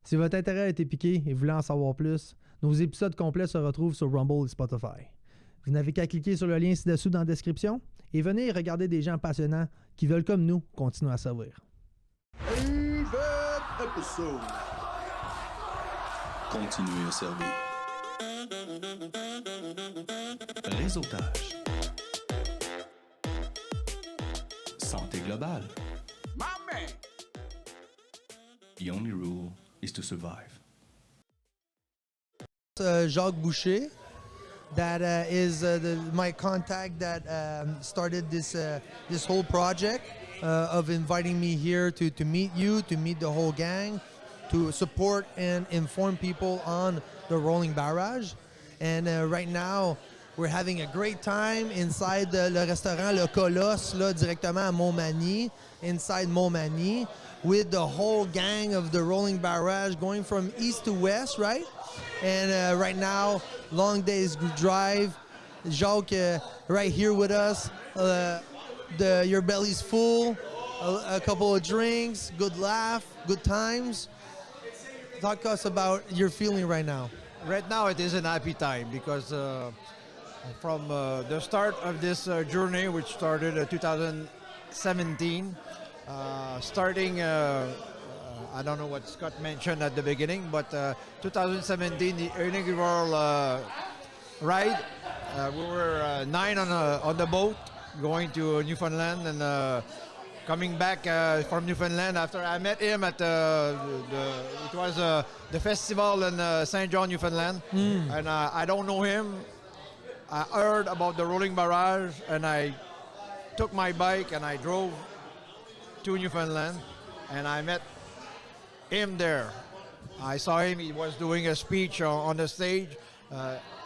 Si votre intérêt a été piqué et vous voulez en savoir plus, nos épisodes complets se retrouvent sur Rumble et Spotify. Vous n'avez qu'à cliquer sur le lien ci-dessous dans la description et venez regarder des gens passionnants qui veulent, comme nous, continuer à servir. Episode. Continuez à servir. Réseautage. Santé globale. The only rule is to survive. Jacques Boucher, that is my contact that started this whole project of inviting me here to meet you, to meet the whole gang, to support and inform people on the rolling barrage. And right now, we're having a great time inside le restaurant Le Colosse, là, directement à Montmagny, inside Montmagny, with the whole gang of the rolling barrage going from east to west, right? And right now, long days drive. Jacques right here with us. Your belly's full, a couple of drinks, good laugh, good times. Talk to us about your feeling right now. Right now it is an happy time because from the start of this journey, which started in 2017, starting, I don't know what Scott mentioned at the beginning, but 2017, the inaugural ride, we were 9 on the boat going to Newfoundland and coming back from Newfoundland after I met him at it was the festival in St. John, Newfoundland, and I don't know him. I heard about the rolling barrage and I took my bike and I drove to Newfoundland and I met him there. I saw him, he was doing a speech on the stage,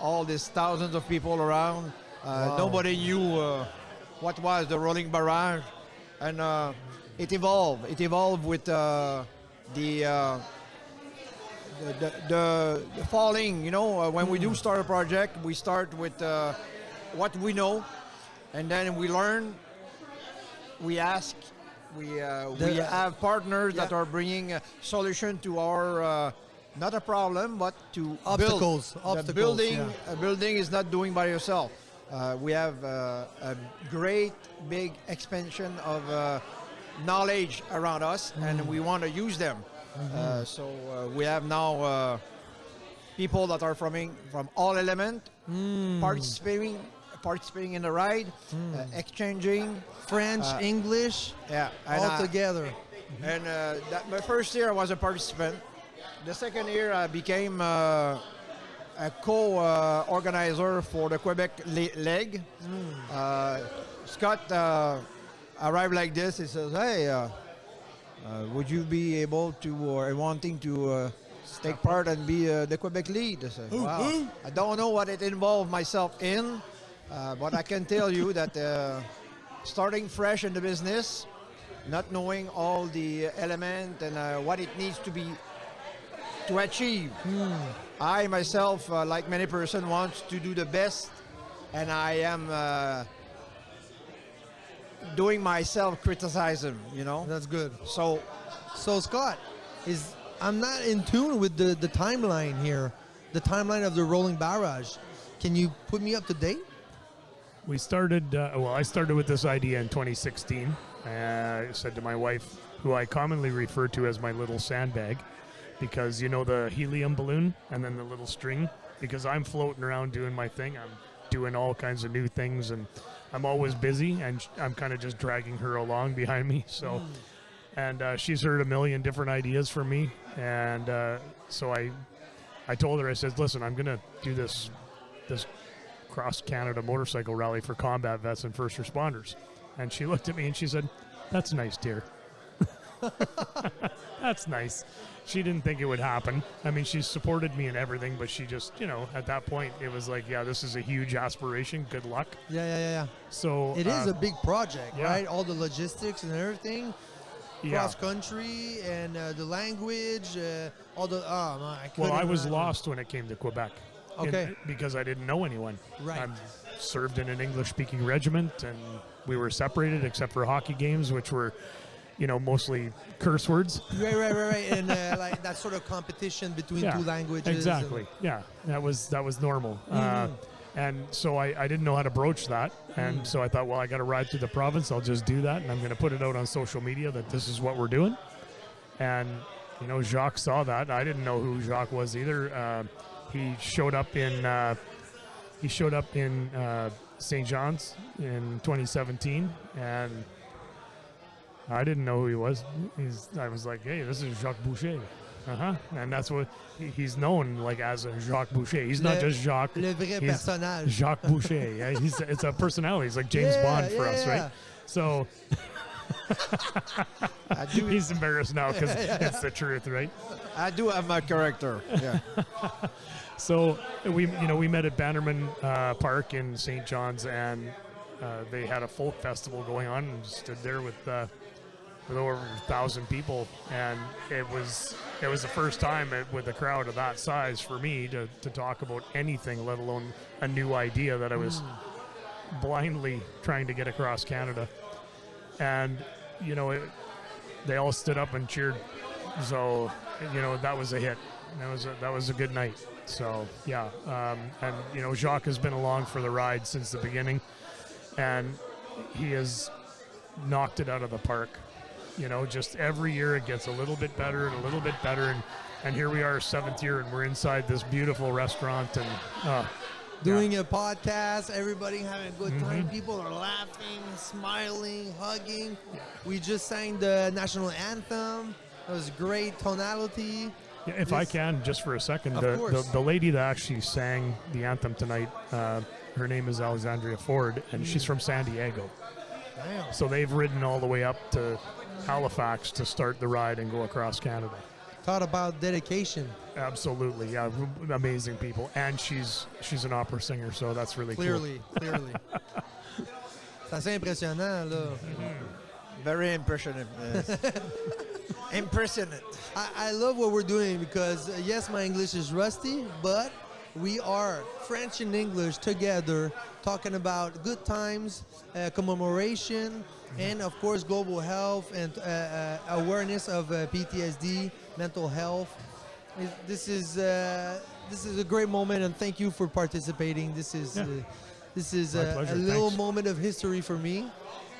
all these thousands of people around. Wow. Nobody knew what was the rolling barrage, and it evolved. It evolved with the falling. You know, when we do start a project, we start with what we know, and then we learn. We ask. We have partners that are bringing a solution to our not a problem, but to Obstacles. build. Obstacles, The building, yeah. a building is not doing by yourself. We have a great big expansion of knowledge around us, and we want to use them. So we have now people that are from all elements participating in the ride, exchanging French, English, yeah, all together. And my first year I was a participant. The second year I became a co-organizer for the Quebec leg. Scott arrived like this. He says, "Hey, would you be able to or wanting to take part and be the Quebec lead?" I said, "Wow, I don't know what it involved myself in, but I can tell you that starting fresh in the business, not knowing all the element and what it needs to achieve. I myself, like many person, wants to do the best, and I am doing myself criticism, you know." That's good. So Scott, I'm not in tune with the timeline here, the timeline of the rolling barrage. Can you put me up to date? We started, I started with this idea in 2016. I said to my wife, who I commonly refer to as my little sandbag, because you know the helium balloon and then the little string, because I'm floating around doing my thing. I'm doing all kinds of new things and I'm always busy, and I'm kind of just dragging her along behind me. So, and she's heard a million different ideas from me. And so I told her, I said, listen, I'm going to do this cross-Canada motorcycle rally for combat vets and first responders. And she looked at me and she said, "That's nice, dear." That's nice. She didn't think it would happen. I mean, she supported me in everything, but she just, at that point, it was like, yeah, this is a huge aspiration. Good luck. Yeah. So it is a big project, yeah. right? All the logistics and everything, cross country, and the language, all the. I was lost when it came to Quebec. Okay. Because I didn't know anyone. Right. I served in an English-speaking regiment, and we were separated except for hockey games, which were mostly curse words. Right. And like that sort of competition between two languages. Exactly. Yeah, that was normal. And so I didn't know how to broach that. And so I thought, well, I got to ride through the province. I'll just do that. And I'm going to put it out on social media that this is what we're doing. And, Jacques saw that. I didn't know who Jacques was either. He showed up in St. John's in 2017. And I didn't know who he was. I was like, hey, this is Jacques Boucher. And that's what he's known like as a Jacques Boucher. He's not just Jacques. Le vrai personnage. Jacques Boucher. Yeah, it's a personality. He's like James Bond for us, right? So he's embarrassed now because it's the truth, right? I do have my character. Yeah. So we met at Bannerman Park in St. John's, and they had a folk festival going on, and stood there with over 1,000 people, and it was the first time with a crowd of that size for me to talk about anything, let alone a new idea that I was blindly trying to get across Canada. And they all stood up and cheered, so that was a hit. That was a good night. So yeah, and Jacques has been along for the ride since the beginning, and he has knocked it out of the park. Just every year it gets a little bit better and a little bit better. And here we are, 7th year, and we're inside this beautiful restaurant and doing a podcast, everybody having a good time. People are laughing, smiling, hugging. We just sang the national anthem. It was great tonality. Yeah, if I can, just for a second, Of the lady that actually sang the anthem tonight, her name is Alexandria Ford, and she's from San Diego. Damn. So they've ridden all the way up to Halifax to start the ride and go across Canada. Thought about dedication. Absolutely, yeah, amazing people, and she's an opera singer, so that's really Clearly. C'est assez impressionnant, là. Very impressionant. Impressionant. I love what we're doing because, yes, my English is rusty, but we are French and English together talking about good times, commemoration, and, of course, global health and awareness of PTSD, mental health. This is a great moment, and thank you for participating. This is a little moment of history for me.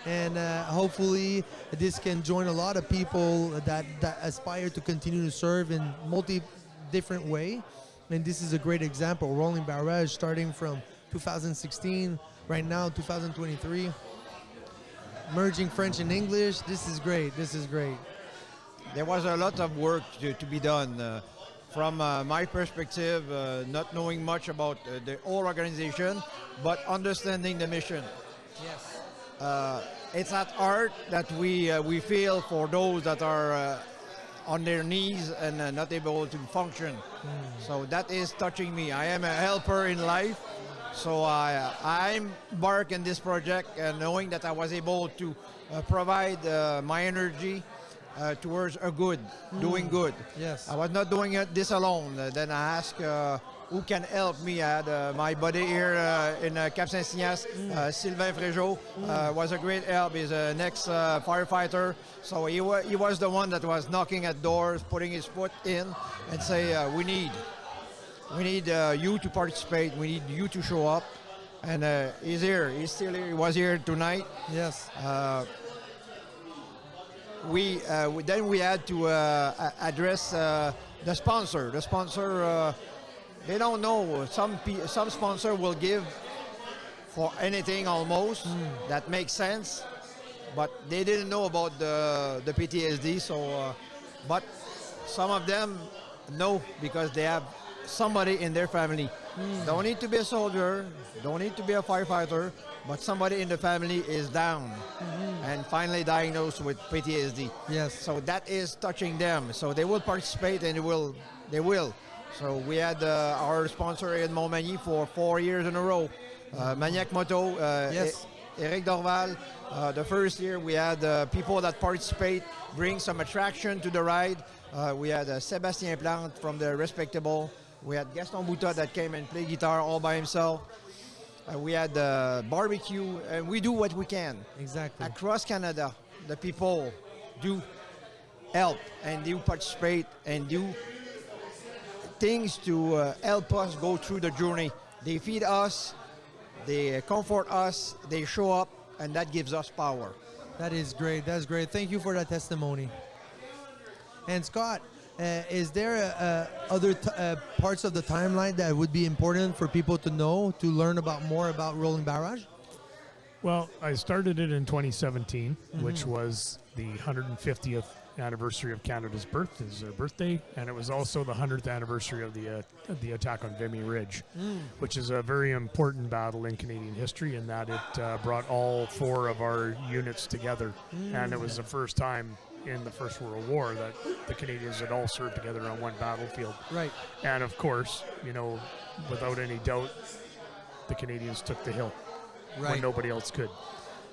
And hopefully this can join a lot of people that aspire to continue to serve in different way. And this is a great example. Rolling Barrage starting from 2016, right now 2023. Merging French and English. This is great. There was a lot of work to be done. From my perspective, not knowing much about the whole organization, but understanding the mission. Yes. It's at heart that we feel for those that are on their knees and not able to function. So that is touching me. I am a helper in life, so I embark in this project knowing that I was able to provide my energy towards doing good. Yes. I was not doing this alone. Then I asked who can help me. I had my buddy here in Cap Saint-Ignace, Sylvain Fréjot, was a great help. He's an ex-firefighter. So he was the one that was knocking at doors, putting his foot in and say, we need you to participate. We need you to show up. And he's here. He's still here. He was here tonight. Yes. We had to address the sponsor. The sponsor, they don't know. Some sponsor will give for anything almost. That makes sense, but they didn't know about the PTSD. So, but some of them know because they have somebody in their family. Don't need to be a soldier. Don't need to be a firefighter. But somebody in the family is down and finally diagnosed with PTSD. Yes. So that is touching them. So they will participate and they will. So we had our sponsor in Montmagny for 4 years in a row. Maniac Moto, Yes. Eric Dorval. The first year we had people that participate, bring some attraction to the ride. We had Sébastien Plante from the Respectable. We had Gaston Bouta that came and played guitar all by himself. We had barbecue, and we do what we can. Exactly. Across Canada, the people do help and do participate and do things to help us go through the journey. They feed us, they comfort us, they show up, and that gives us power. That is great. That's great. Thank you for that testimony. And Scott, is there other parts of the timeline that would be important for people to know, to learn about more about Rolling Barrage? Well, I started it in 2017, which was the 150th anniversary of Canada's birthday, and it was also the 100th anniversary of the attack on Vimy Ridge, which is a very important battle in Canadian history in that it brought all four of our units together, and it was the first time in the First World War that the Canadians had all served together on one battlefield. Right. And of course, without any doubt, the Canadians took the hill when nobody else could.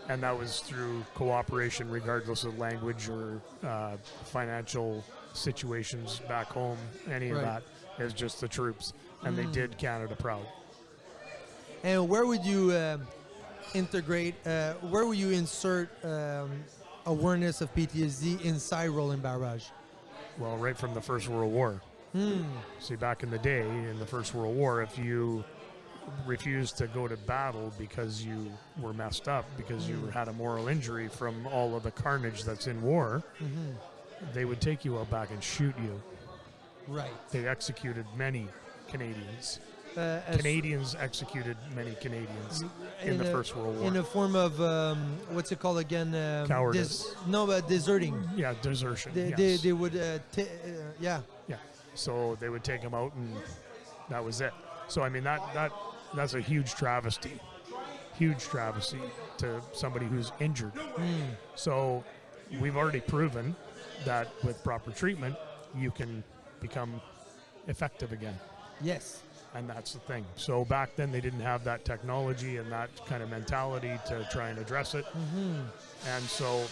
And that was through cooperation, regardless of language or financial situations back home, any of that. It was just the troops. And they did Canada proud. And where would you integrate, where would you insert awareness of PTSD inside Rolling Barrage? Well, right from the First World War. See, back in the day, in the First World War, if you refused to go to battle because you were messed up, because you had a moral injury from all of the carnage that's in war, they would take you out back and shoot you. Right. They executed many Canadians. Canadians executed many Canadians in the First World War. In a form of, what's it called again? Cowardice. Deserting. Yeah, desertion. They would, yeah. Yeah. So they would take them out, and that was it. So, I mean, that's a huge travesty to somebody who's injured. So we've already proven that with proper treatment, you can become effective again. Yes. And that's the thing. So back then they didn't have that technology and that kind of mentality to try and address it. And so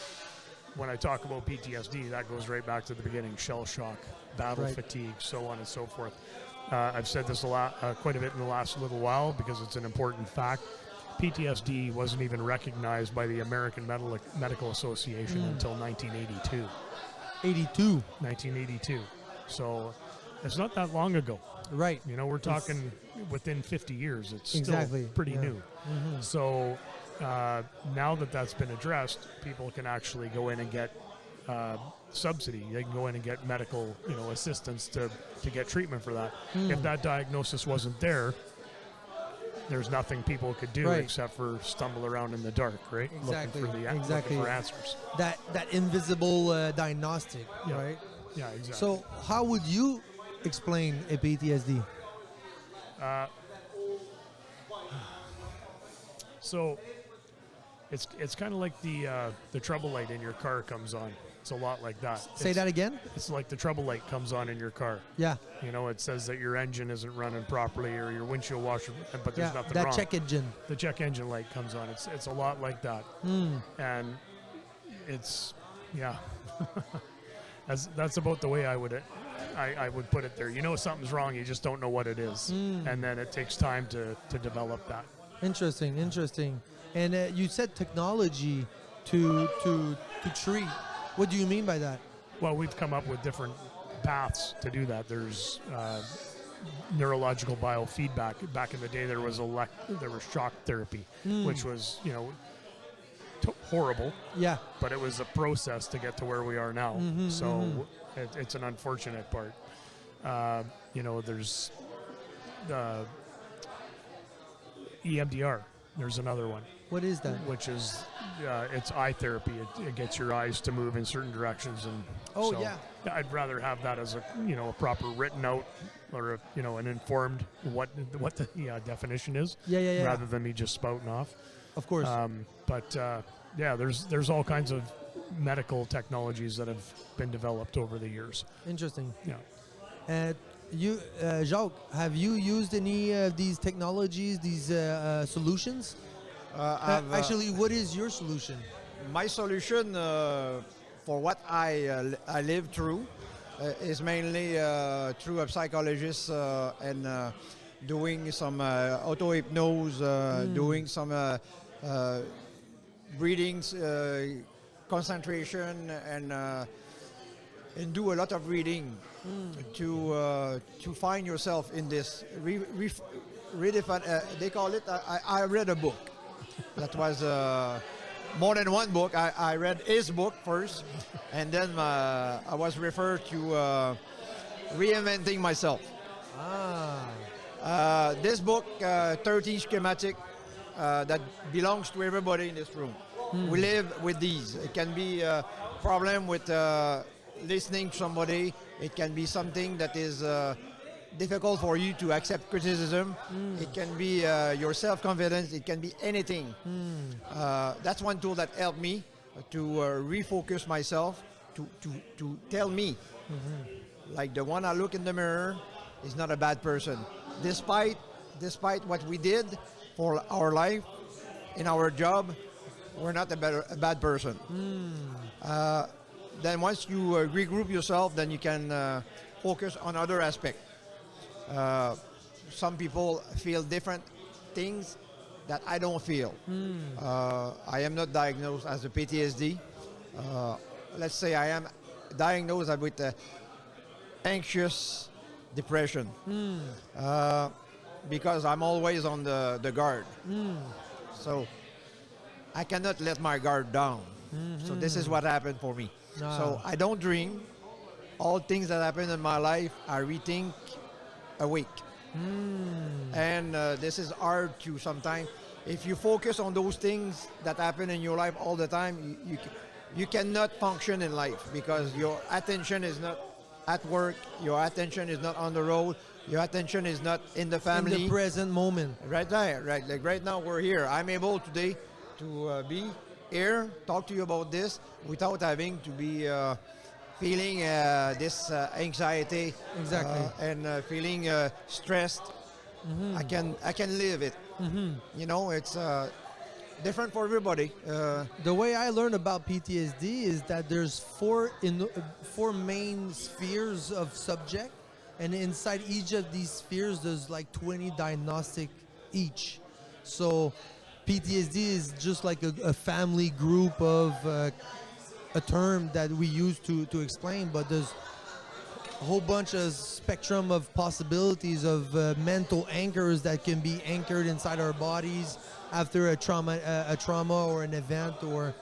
when I talk about PTSD, that goes right back to the beginning: shell shock, battle fatigue, so on and so forth. I've said this quite a bit in the last little while because it's an important fact. PTSD wasn't even recognized by the American Medical Association until 1982. 1982. So it's not that long ago. Right. We're talking within 50 years. It's still pretty new. So now that that's been addressed, people can actually go in and get subsidy. They can go in and get medical, assistance to get treatment for that. If that diagnosis wasn't there, there's nothing people could do except for stumble around in the dark, right? Exactly. Looking for answers. That invisible diagnostic, right? Yeah, exactly. So how would you explain a PTSD? So it's kind of like the trouble light in your car comes on. It's a lot like that. Say that again? It's like the trouble light comes on in your car. Yeah. It says that your engine isn't running properly or your windshield washer, but there's nothing that wrong. check engine. The check engine light comes on. It's a lot like that. And it's, that's about the way I would put it there. Something's wrong, you just don't know what it is. And then it takes time to develop that. Interesting. And you said technology to treat. What do you mean by that? Well, we've come up with different paths to do that. There's neurological biofeedback. Back in the day, there was shock therapy, which was horrible. Yeah. But it was a process to get to where we are now. So it's an unfortunate part. There's EMDR. There's another one. What is that? Which is, it's eye therapy. It gets your eyes to move in certain directions, and I'd rather have that as a proper written out or an informed what the definition is. Rather than me just spouting off. Of course. There's all kinds of medical technologies that have been developed over the years. Interesting. Yeah. You, Jacques, have you used any of these technologies, these solutions? Actually, what is your solution? My solution for what I live through is mainly through a psychologist and doing some auto-hypnose, doing some breathings, concentration and do a lot of reading to find yourself in this. They call it. I read a book that was more than one book. I read his book first, and then I was referred to reinventing myself. This book, 30 schematic, that belongs to everybody in this room. We live with these. It can be a problem with listening to somebody. It can be something that is difficult for you to accept criticism. It can be your self-confidence. It can be anything. That's one tool that helped me to refocus myself, to tell me, like the one I look in the mirror is not a bad person. Despite what we did for our life, in our job, we're not a bad person. Then once you regroup yourself, then you can focus on other aspects. Some people feel different things that I don't feel. I am not diagnosed as a PTSD. Let's say I am diagnosed with anxious depression because I'm always on the guard. So I cannot let my guard down. So this is what happened for me. So I don't dream. All things that happen in my life, I rethink a week. And this is hard to sometimes. If you focus on those things that happen in your life all the time, you cannot function in life because your attention is not at work, your attention is not on the road, your attention is not in the family. In the present moment. Right there, right. Like right now we're here. I'm able today to be here, talk to you about this without having to be feeling this anxiety. Exactly. And feeling stressed. I can live it. You know, it's different for everybody. The way I learned about PTSD is that there's four main spheres of subject, and inside each of these spheres there's like 20 diagnostic each. So PTSD is just like a family group of a term that we use to explain, but there's a whole bunch of spectrum of possibilities of mental anchors that can be anchored inside our bodies after a trauma or an event. Or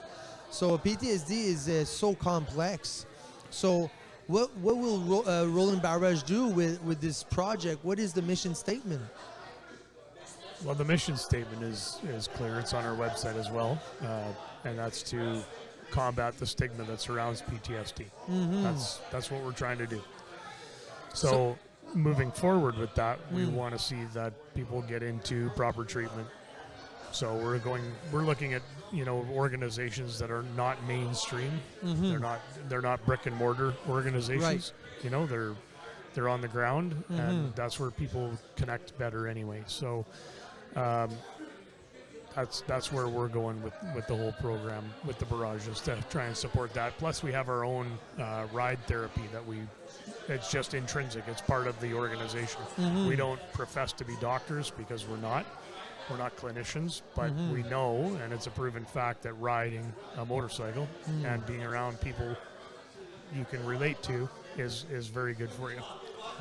so PTSD is so complex. So what will Rolling Barrage do with this project? What is the mission statement? Well, the mission statement is clear. It's on our website as well, and that's to combat the stigma that surrounds PTSD. That's what we're trying to do. So moving forward with that, we want to see that people get into proper treatment. So we're looking at organizations that are not mainstream. They're not brick and mortar organizations. Right. They're on the ground, and that's where people connect better anyway. So that's where we're going with the whole program with the Barrage, is to try and support that. Plus we have our own ride therapy it's just intrinsic. It's part of the organization. We don't profess to be doctors because we're not clinicians, but we know, and it's a proven fact, that riding a motorcycle and being around people you can relate to is very good for you.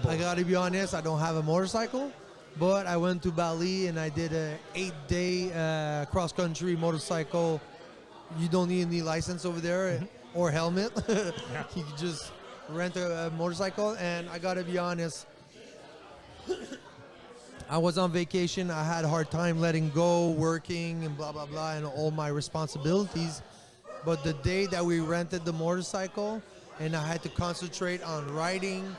I gotta be honest, I don't have a motorcycle, but I went to Bali and I did a 8-day cross-country motorcycle. You don't need any license over there or helmet. You can just rent a motorcycle, and I gotta be honest, I was on vacation. I had a hard time letting go, working and blah blah blah, and all my responsibilities. But the day that we rented the motorcycle and I had to concentrate on riding,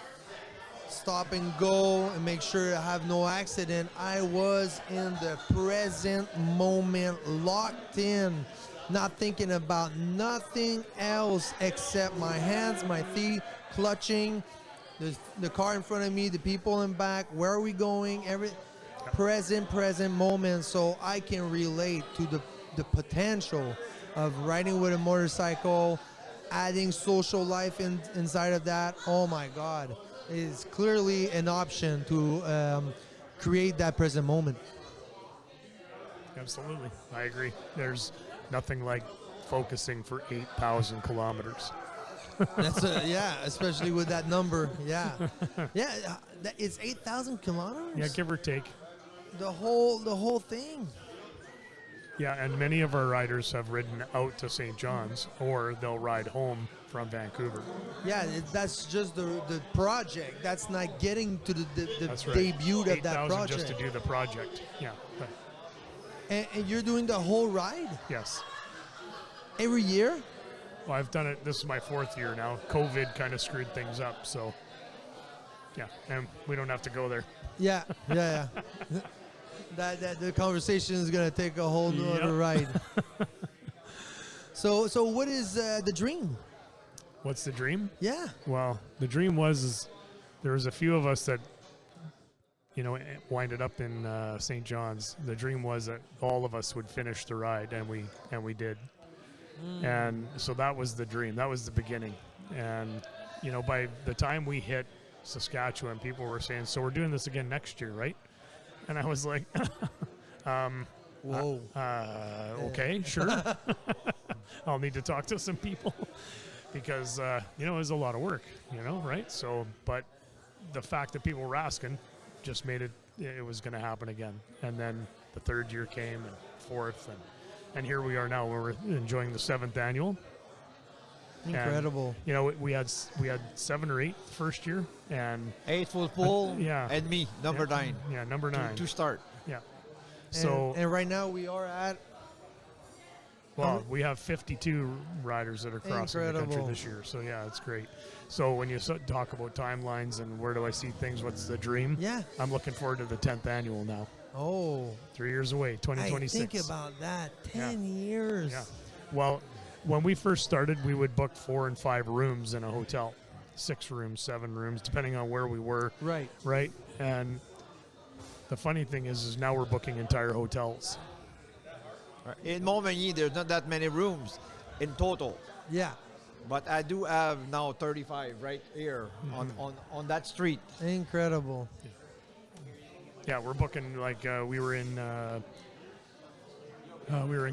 stop and go, and make sure I have no accident, I was in the present moment, locked in, not thinking about nothing else except my hands, my feet, clutching, the car in front of me, the people in back, where are we going, present moment. So I can relate to the potential of riding with a motorcycle, adding social life inside of that. Oh my God, it is clearly an option to create that present moment. Absolutely, I agree. There's nothing like focusing for 8,000 kilometers. That's yeah, especially with that number. Yeah, yeah. It's 8,000 kilometers. Yeah, give or take. The whole thing. Yeah, and many of our riders have ridden out to St. John's, or they'll ride home from Vancouver. Yeah, that's just the project. That's not getting to the That's right. debut of that 8,000 project. just to do the project. Yeah. Right. And you're doing the whole ride Yes. every year. Well, I've done it. This is my 4th year now. COVID kind of screwed things up, so yeah, and we don't have to go there. Yeah. that the conversation is gonna take a whole new other ride. So what is the dream? What's the dream? Yeah. Well, the dream was there was a few of us that, winded up in St. John's. The dream was that all of us would finish the ride, and we did. And so that was the dream. That was the beginning. And by the time we hit Saskatchewan, people were saying, "So we're doing this again next year, right?" And I was like, Whoa. Okay, sure. I'll need to talk to some people because, it was a lot of work, right? So, but the fact that people were asking just made it was going to happen again. And then the 3rd year came, and 4th, and here we are now where we're enjoying the 7th annual. Incredible. And, we had 7 or 8 the first year, and 8 full pool. Yeah. And me, number 9. Yeah, number 9 To start. Yeah. So and right now we are at. Well, we have 52 riders that are crossing the country Incredible. this year. So, yeah, it's great. So when you talk about timelines and where do I see things, what's the dream? Yeah. I'm looking forward to the 10th annual now. Oh. 3 years away, 2026. Think about that. 10 years. Yeah. Well, when we first started, we would book 4 and 5 rooms in a hotel. 6 rooms, 7 rooms, depending on where we were. Right. Right? And the funny thing is now we're booking entire hotels. In Montmagny, there's not that many rooms in total. Yeah. But I do have now 35 right here on that street. Incredible. Yeah, we're booking like we were in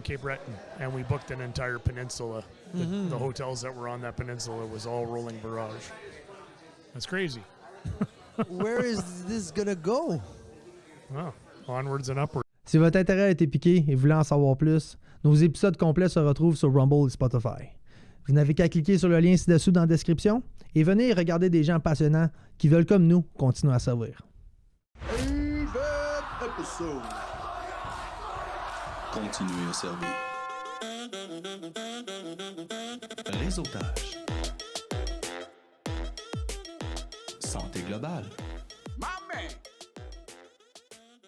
Cape Breton, and we booked an entire peninsula. The hotels that were on that peninsula was all rolling Barrage. That's crazy. Where is this gonna go? Well, onwards and upwards. Si votre intérêt a été piqué et vous voulez en savoir plus, nos épisodes complets se retrouvent sur Rumble et Spotify. Vous n'avez qu'à cliquer sur le lien ci-dessous dans la description et venez regarder des gens passionnants qui veulent, comme nous, continuer à servir. Continuez à servir. Réseautage. Santé globale.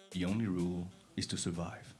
The only rule is to survive.